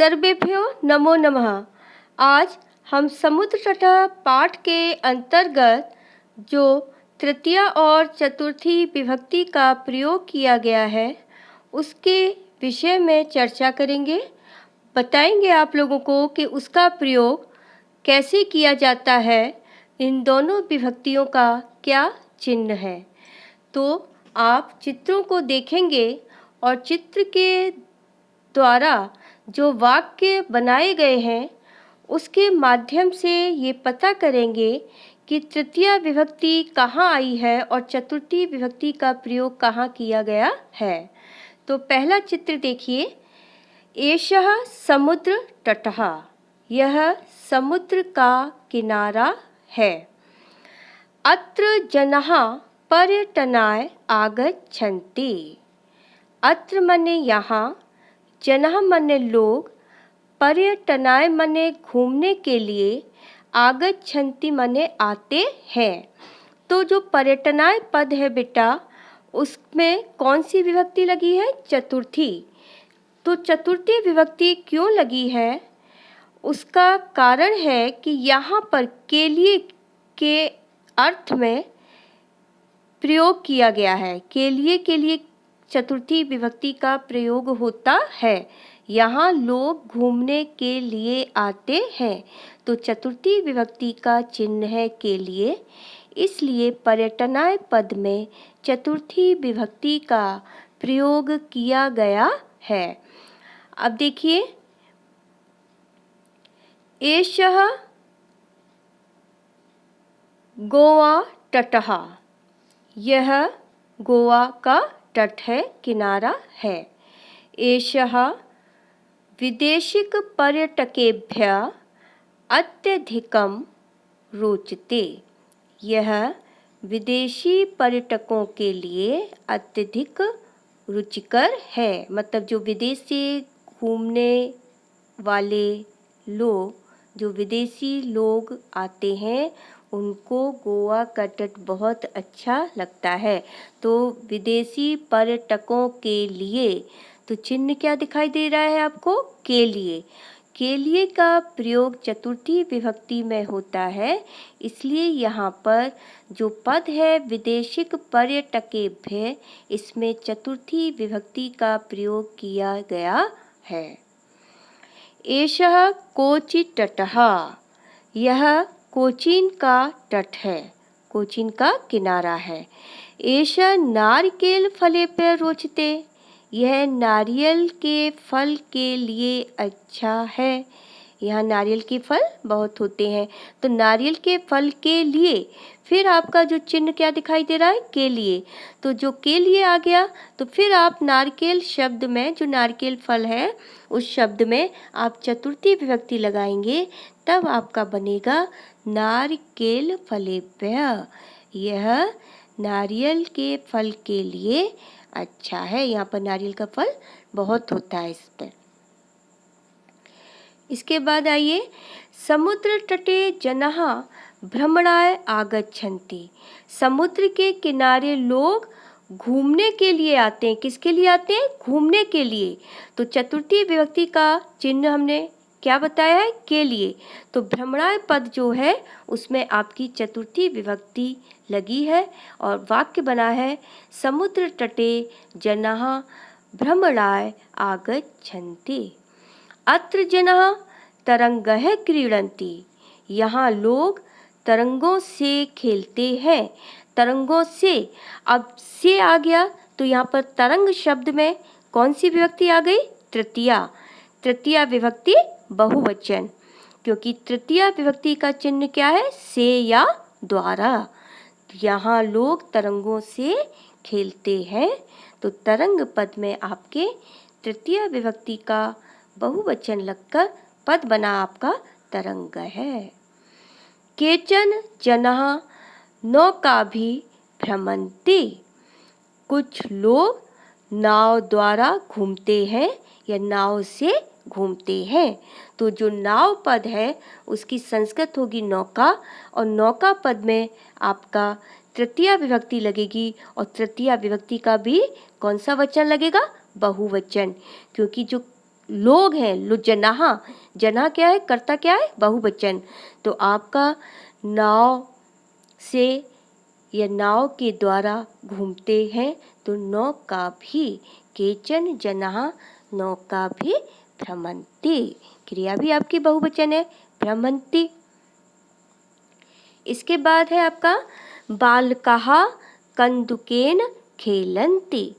सर्वेभ्यो नमो नमः। आज हम समुद्र तट पाठ के अंतर्गत जो तृतीया और चतुर्थी विभक्ति का प्रयोग किया गया है उसके विषय में चर्चा करेंगे। बताएंगे आप लोगों को कि उसका प्रयोग कैसे किया जाता है, इन दोनों विभक्तियों का क्या चिन्ह है। तो आप चित्रों को देखेंगे और चित्र के द्वारा जो वाक्य बनाए गए हैं उसके माध्यम से ये पता करेंगे कि तृतीया विभक्ति कहाँ आई है और चतुर्थी विभक्ति का प्रयोग कहाँ किया गया है। तो पहला चित्र देखिए। एषः समुद्र तटः, यह समुद्र का किनारा है। अत्र जनाः पर्यटनाय आगच्छन्ति। अत्र मने यहाँ, जनाः मने लोग, पर्यटनाय मने घूमने के लिए, आगच्छन्ति मने आते हैं। तो जो पर्यटनाय पद है बेटा, उसमें कौन सी विभक्ति लगी है? चतुर्थी। तो चतुर्थी विभक्ति क्यों लगी है? उसका कारण है कि यहाँ पर के लिए के अर्थ में प्रयोग किया गया है। के लिए चतुर्थी विभक्ति का प्रयोग होता है। यहाँ लोग घूमने के लिए आते हैं, तो चतुर्थी विभक्ति का चिन्ह है के लिए, इसलिए पर्यटनाय पद में चतुर्थी विभक्ति का प्रयोग किया गया है। अब देखिए, एषः गोवा तटः, यह गोवा का तट है, किनारा है। एषः विदेशिक पर्यटकेभ्यः अत्यधिकं रोचते, यह विदेशी पर्यटकों के लिए अत्यधिक रुचिकर है। मतलब जो विदेश से घूमने वाले लोग, जो विदेशी लोग आते हैं उनको गोवा का तट बहुत अच्छा लगता है। तो विदेशी पर्यटकों के लिए, तो चिन्ह क्या दिखाई दे रहा है आपको? के लिए। के लिए का प्रयोग चतुर्थी विभक्ति में होता है, इसलिए यहाँ पर जो पद है विदेशिक पर्यटकेभ्य, इसमें चतुर्थी विभक्ति का प्रयोग किया गया है। एषः कोचि तटः, यह कोचीन का तट है, कोचीन का किनारा है। एषः नारिकेल फलेभ्यः रोचते, यह नारियल के फल के लिए अच्छा है। यहाँ नारियल के फल बहुत होते हैं, तो नारियल के फल के लिए फिर आपका जो चिन्ह क्या दिखाई दे रहा है? के लिए। तो जो के लिए आ गया, तो फिर आप नारिकेल शब्द में, जो नारिकेल फल है उस शब्द में आप चतुर्थी विभक्ति लगाएंगे, तब आपका बनेगा नारिकेल फलेभ्यः, यह नारियल के फल के लिए अच्छा है। यहाँ पर नारियल का फल बहुत होता है इस पर। इसके बाद आइए, समुद्र तटे जनाः भ्रमणाय आगच्छन्ति, समुद्र के किनारे लोग घूमने के लिए आते हैं। किसके लिए आते हैं? घूमने के लिए। तो चतुर्थी विभक्ति का चिन्ह हमने क्या बताया है? के लिए। तो भ्रमणाय पद जो है उसमें आपकी चतुर्थी विभक्ति लगी है और वाक्य बना है समुद्र तटे जनाः भ्रमणाय आगच्छन्ति। अत्र जनाः तरंगैः क्रीडन्ति, यहाँ लोग तरंगों से खेलते हैं। तरंगों से, अब से आ गया तो यहाँ पर तरंग शब्द में कौन सी विभक्ति आ गई? तृतीया। तृतीया विभक्ति बहुवचन, क्योंकि तृतीया विभक्ति का चिन्ह क्या है? से या द्वारा। यहाँ लोग तरंगों से खेलते हैं, तो तरंग पद में आपके तृतीया विभक्ति का बहुवचन लगकर पद बना आपका तरंग है। केचन जनाः नौकाभिः भ्रमन्ति, कुछ लोग नाव द्वारा घूमते हैं या नाव से घूमते हैं। तो जो नाव पद है उसकी संस्कृत होगी नौका, और नौका पद में आपका तृतीया विभक्ति लगेगी, और तृतीया विभक्ति का भी कौन सा वचन लगेगा? बहुवचन, क्योंकि जो लोग हैं, जनाः, जनाः क्या है, कर्ता क्या है, बहुवचन। तो आपका नाव से या नाव के द्वारा घूमते हैं तो नौका भी, केचन जनाः नौका भी भ्रमन्ति, क्रिया भी आपकी बहुवचन है, भ्रमन्ति। इसके बाद है आपका बालकाः कन्दुकेन खेलन्ति।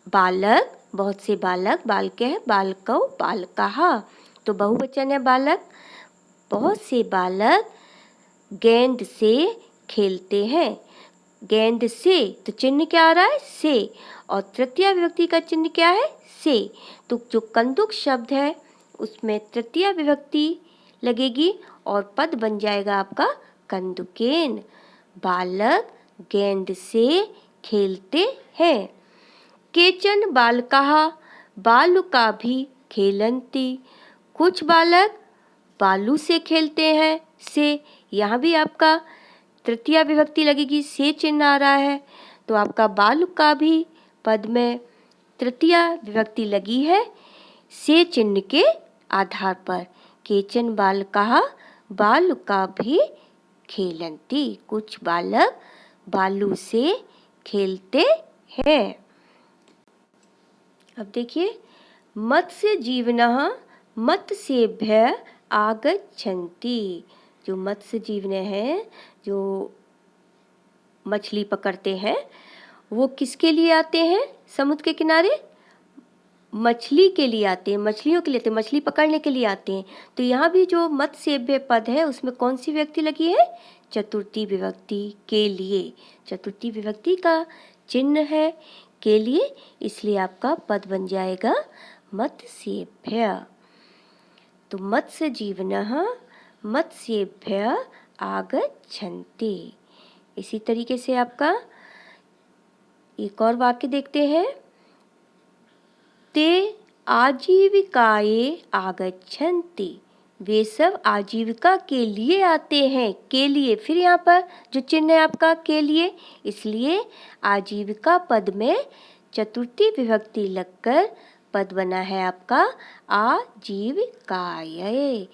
बालक, बहुत से बालक, बालक है, बालकौ, बालकाः, तो बहुवचन है बालक। बहुत से बालक गेंद से खेलते हैं। गेंद से, तो चिन्ह क्या आ रहा है, से, और तृतीय विभक्ति का चिन्ह क्या है, से। तो जो कंदुक शब्द है उसमें तृतीय विभक्ति लगेगी और पद बन जाएगा आपका कंदुकेन। बालक गेंद से खेलते हैं। केचन बालकाः बालुका भी खेलन्ति। कुछ बालक बालू से खेलते हैं, से, यहाँ भी आपका तृतीय विभक्ति लगेगी, से चिन्ह आ रहा है, तो आपका बालुका भी पद में तृतीय विभक्ति लगी है से चिन्ह के आधार पर। केचन बालकाः बालुका भी खेलन्ति। कुछ बालक बालू से खेलते हैं। अब देखिए, मत्स्य जीवनः मत्स्येभ्यः आगच्छन्ति। जो मत्स्य जीवन है, जो मछली पकड़ते हैं, वो किसके लिए आते हैं समुद्र के किनारे, मछली के लिए आते हैं, मछलियों के लिए आते हैं, मछली पकड़ने के लिए आते हैं। तो यहाँ भी जो मत्स्येभ्य पद है उसमें कौन सी विभक्ति लगी है, चतुर्थी विभक्ति, के लिए। चतुर्थी विभक्ति का चिन्ह है के लिए, इसलिए आपका पद बन जाएगा मत्स्येभ्य। तो मत्स्य जीवनः मत्स्येभ्यः आगच्छन्ति। इसी तरीके से आपका एक और वाक्य देखते हैं, ते आजीविकाये आगच्छन्ति। वे सब आजीविका के लिए आते हैं, के लिए, फिर यहाँ पर जो चिन्ह है आपका के लिए, इसलिए आजीविका पद में चतुर्थी विभक्ति लगकर पद बना है आपका आजीविकाये।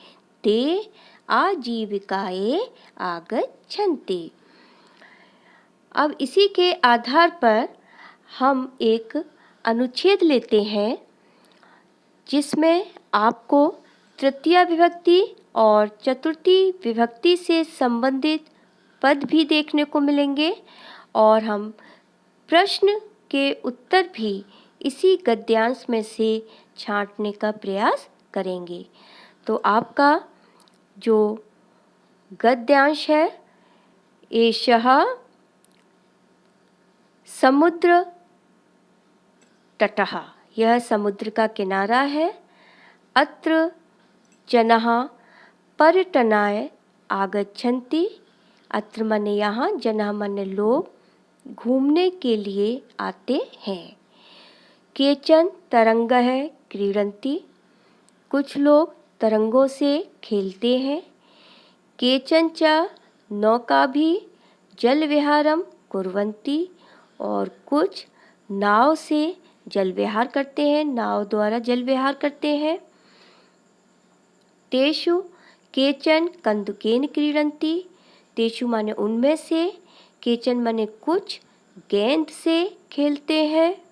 ते आजीविकाये आगच्छन्ति। अब इसी के आधार पर हम एक अनुच्छेद लेते हैं जिसमें आपको तृतीय विभक्ति और चतुर्थी विभक्ति से संबंधित पद भी देखने को मिलेंगे और हम प्रश्न के उत्तर भी इसी गद्यांश में से छांटने का प्रयास करेंगे। तो आपका जो गद्यांश है, एषः समुद्र तटः, यह समुद्र का किनारा है। अत्र जनाः पर्यटनाय आगच्छन्ति। अत्र माने यहाँ, जनाः माने लोग, घूमने के लिए आते हैं। केचन तरंगः क्रीडन्ति। कुछ लोग तरंगों से खेलते हैं। केचन च नौकाभिः जलविहारं कुर्वन्ति। और कुछ नाव से जल विहार करते हैं, नाव द्वारा जल विहार करते हैं। तेषु केचन कन्दुकेन क्रीडन्ति। तेषु माने उनमें से, केचन माने कुछ गेंद से खेलते हैं।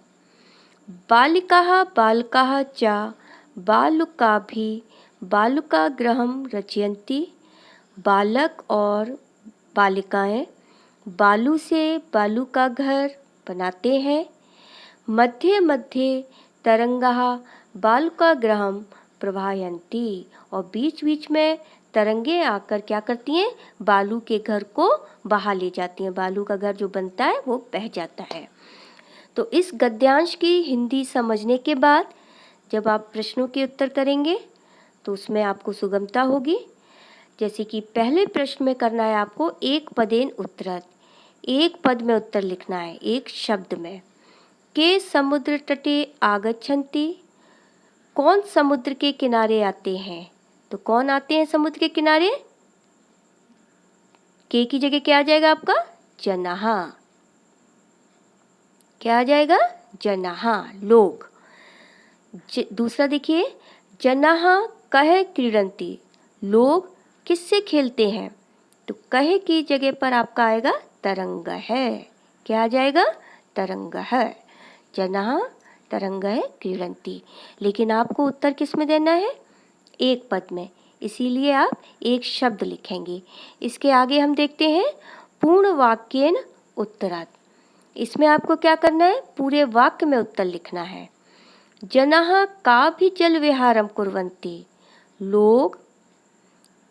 बालिकाः बालकाः च बालुकाभिः बालुकागृहं रचयन्ति। बालक और बालिकाएं बालू से बालू का घर बनाते हैं। मध्ये मध्ये तरंगाः बालुकागृहं प्रभायन्ति। और बीच बीच में तरंगे आकर क्या करती हैं, बालू के घर को बहा ले जाती हैं। बालू का घर जो बनता है वो बह जाता है। तो इस गद्यांश की हिंदी समझने के बाद जब आप प्रश्नों के उत्तर करेंगे तो उसमें आपको सुगमता होगी। जैसे कि पहले प्रश्न में करना है आपको एक पदेन उत्तरत्, एक पद में उत्तर लिखना है, एक शब्द में। के समुद्र तटे आगच्छन्ति। कौन समुद्र के किनारे आते हैं, तो कौन आते हैं समुद्र के किनारे, के की जगह क्या आ जाएगा आपका, जनाः। क्या आ जाएगा, जनाः, लोग। दूसरा देखिए, जनाः कः क्रीडन्ति, लोग किससे खेलते हैं? तो कहे की जगह पर आपका आएगा तरंग है। क्या आ जाएगा? तरंग है। जनाः तरंगः क्रीडन्ति। लेकिन आपको उत्तर किस में देना है? एक पद में, इसीलिए आप एक शब्द लिखेंगे। इसके आगे हम देखते हैं पूर्ण वाक्येन उत्तरात्। इसमें आपको क्या करना है? पूरे वाक्य में उत्तर लिखना है। जनाः काभि जल विहारं कुर्वन्ति, लोग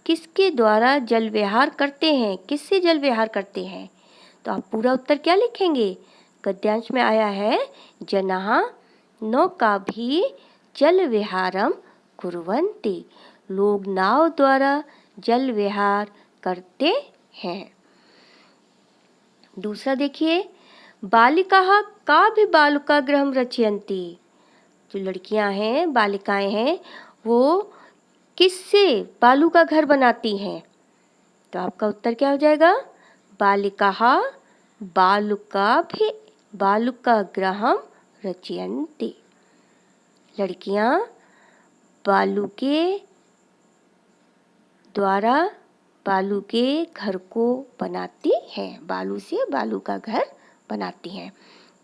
किसके द्वारा जल विहार करते हैं? किससे जल विहार करते हैं? तो आप पूरा उत्तर क्या लिखेंगे? गद्यांश में आया है जनाः नौकाभि जल विहारं कुर्वन्ति, लोग नाव द्वारा जल विहार करते हैं। दूसरा देखिए, बालिकाः काभि बालुकागृहं रचयन्ति, जो लड़कियां हैं, बालिकाएं हैं, वो किससे बालू का घर बनाती हैं? तो आपका उत्तर क्या हो जाएगा? बालिकाः बालुकागृहं रचयन्ति, लड़कियां बालू के द्वारा बालू के घर को बनाती हैं, बालू से बालू का घर बनाती हैं।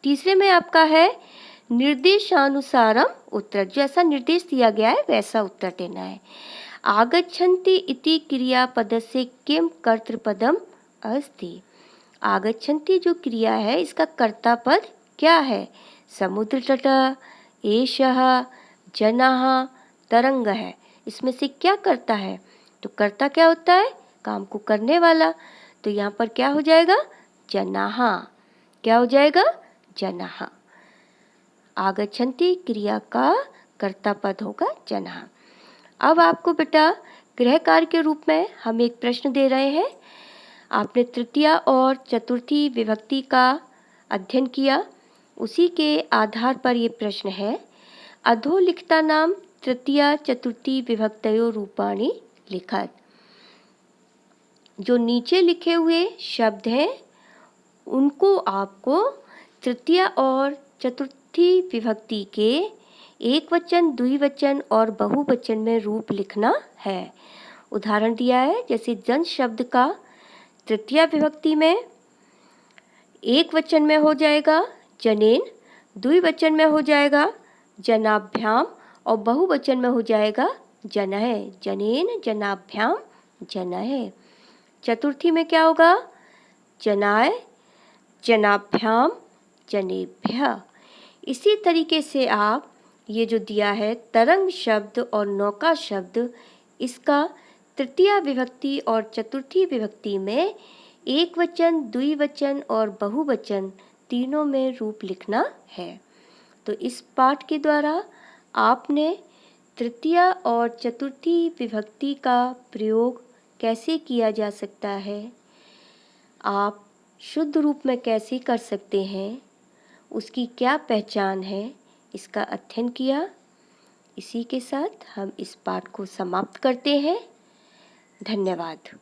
तीसरे में आपका है निर्देशानुसारम उत्तर, जैसा निर्देश दिया गया है वैसा उत्तर देना है। आगच्छन्ति इति क्रियापदस्य किम कर्तृपदम अस्ति, आगच्छन्ति जो क्रिया है इसका कर्ता पद क्या है? समुद्र तटः, एषः, जनाः, तरंग है। इसमें से क्या करता है? तो कर्ता क्या होता है? काम को करने वाला। तो यहाँ पर क्या हो जाएगा? जनाः। क्या हो जाएगा? जनाः। आगच्छन्ति क्रिया का कर्ता पद होगा जनाः। अब आपको बेटा गृह कार्य के रूप में हम एक प्रश्न दे रहे हैं। आपने तृतीया और चतुर्थी विभक्ति का अध्ययन किया, उसी के आधार पर ये प्रश्न है। अधोलिखितानां तृतीया चतुर्थी विभक्तयो रूपाणि लिखत। जो नीचे लिखे हुए शब्द हैं उनको आपको तृतीया और चतुर्थी विभक्ति के एक वचन, द्विवचन और बहुवचन में रूप लिखना है। उदाहरण दिया है, जैसे जन शब्द का तृतीया विभक्ति में एक वचन में हो जाएगा जनेन, द्विवचन में हो जाएगा जनाभ्याम और बहुवचन में हो जाएगा जनः, जनेन जनाभ्याम जनः। चतुर्थी में क्या होगा? जनाय जनाभ्याम जनेभ्यः। इसी तरीके से आप ये जो दिया है तरंग शब्द और नौका शब्द, इसका तृतीया विभक्ति और चतुर्थी विभक्ति में एक वचन, द्विवचन और बहुवचन तीनों में रूप लिखना है। तो इस पाठ के द्वारा आपने तृतीया और चतुर्थी विभक्ति का प्रयोग कैसे किया जा सकता है, आप शुद्ध रूप में कैसे कर सकते हैं, उसकी क्या पहचान है, इसका अध्ययन किया। इसी के साथ हम इस पाठ को समाप्त करते हैं। धन्यवाद।